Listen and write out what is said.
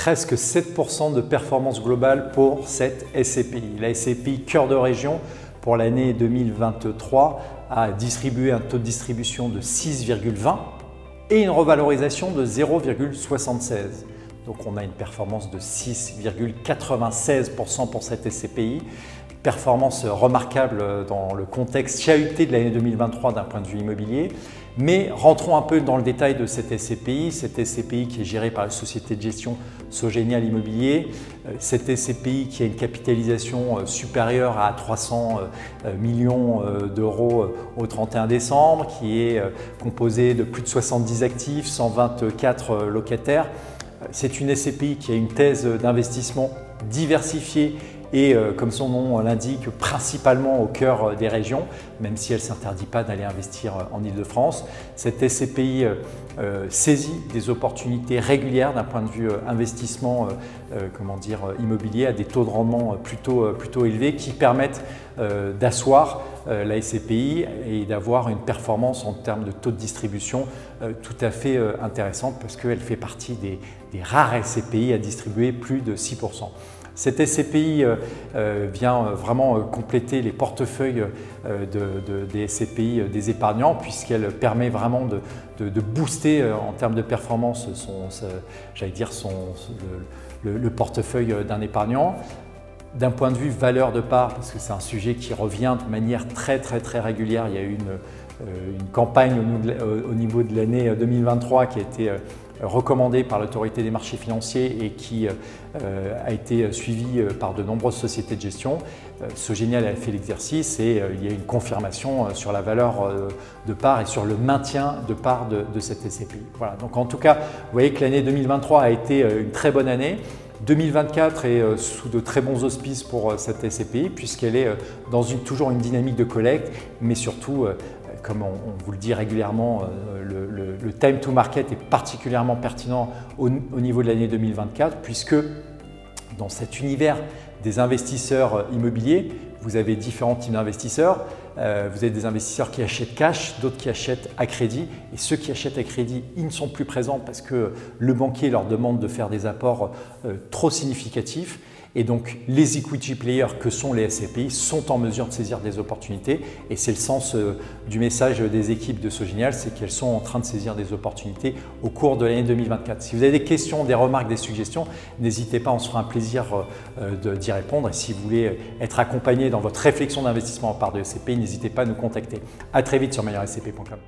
presque 7% de performance globale pour cette SCPI. La SCPI cœur de région pour l'année 2023 a distribué un taux de distribution de 6,20 et une revalorisation de 0,76. Donc on a une performance de 6,96% pour cette SCPI. Performance remarquable dans le contexte chahuté de l'année 2023 d'un point de vue immobilier. Mais rentrons un peu dans le détail de cette SCPI qui est gérée par la société de gestion Sogenial Immobilier. Cette SCPI qui a une capitalisation supérieure à 300 millions d'euros au 31 décembre, qui est composée de plus de 70 actifs, 124 locataires. C'est une SCPI qui a une thèse d'investissement diversifiée et comme son nom l'indique, principalement au cœur des régions, même si elle ne s'interdit pas d'aller investir en Île-de-France. Cette SCPI saisit des opportunités régulières d'un point de vue investissement immobilier à des taux de rendement plutôt élevés qui permettent d'asseoir la SCPI et d'avoir une performance en termes de taux de distribution tout à fait intéressante parce qu'elle fait partie des rares SCPI à distribuer plus de 6%. Cette SCPI vient vraiment compléter les portefeuilles des SCPI des épargnants puisqu'elle permet vraiment de booster en termes de performance le portefeuille d'un épargnant. D'un point de vue valeur de part, parce que c'est un sujet qui revient de manière très régulière, il y a eu une campagne au niveau de l'année 2023 qui a été recommandée par l'autorité des marchés financiers et qui a été suivie par de nombreuses sociétés de gestion. Sogenial a fait l'exercice et il y a une confirmation sur la valeur de part et sur le maintien de part de cette SCPI. Voilà. Donc en tout cas, vous voyez que l'année 2023 a été une très bonne année. 2024 est sous de très bons auspices pour cette SCPI puisqu'elle est dans toujours une dynamique de collecte, mais surtout, comme on vous le dit régulièrement, le time to market est particulièrement pertinent au niveau de l'année 2024 puisque dans cet univers des investisseurs immobiliers, vous avez différents types d'investisseurs. Vous avez des investisseurs qui achètent cash, d'autres qui achètent à crédit. Et ceux qui achètent à crédit, ils ne sont plus présents parce que le banquier leur demande de faire des apports trop significatifs. Et donc, les equity players que sont les SCPI sont en mesure de saisir des opportunités. Et c'est le sens du message des équipes de Sogenial, c'est qu'elles sont en train de saisir des opportunités au cours de l'année 2024. Si vous avez des questions, des remarques, des suggestions, n'hésitez pas, on se fera un plaisir d'y répondre. Et si vous voulez être accompagné dans votre réflexion d'investissement en part de SCPI, n'hésitez pas à nous contacter. À très vite sur meilleurscp.com.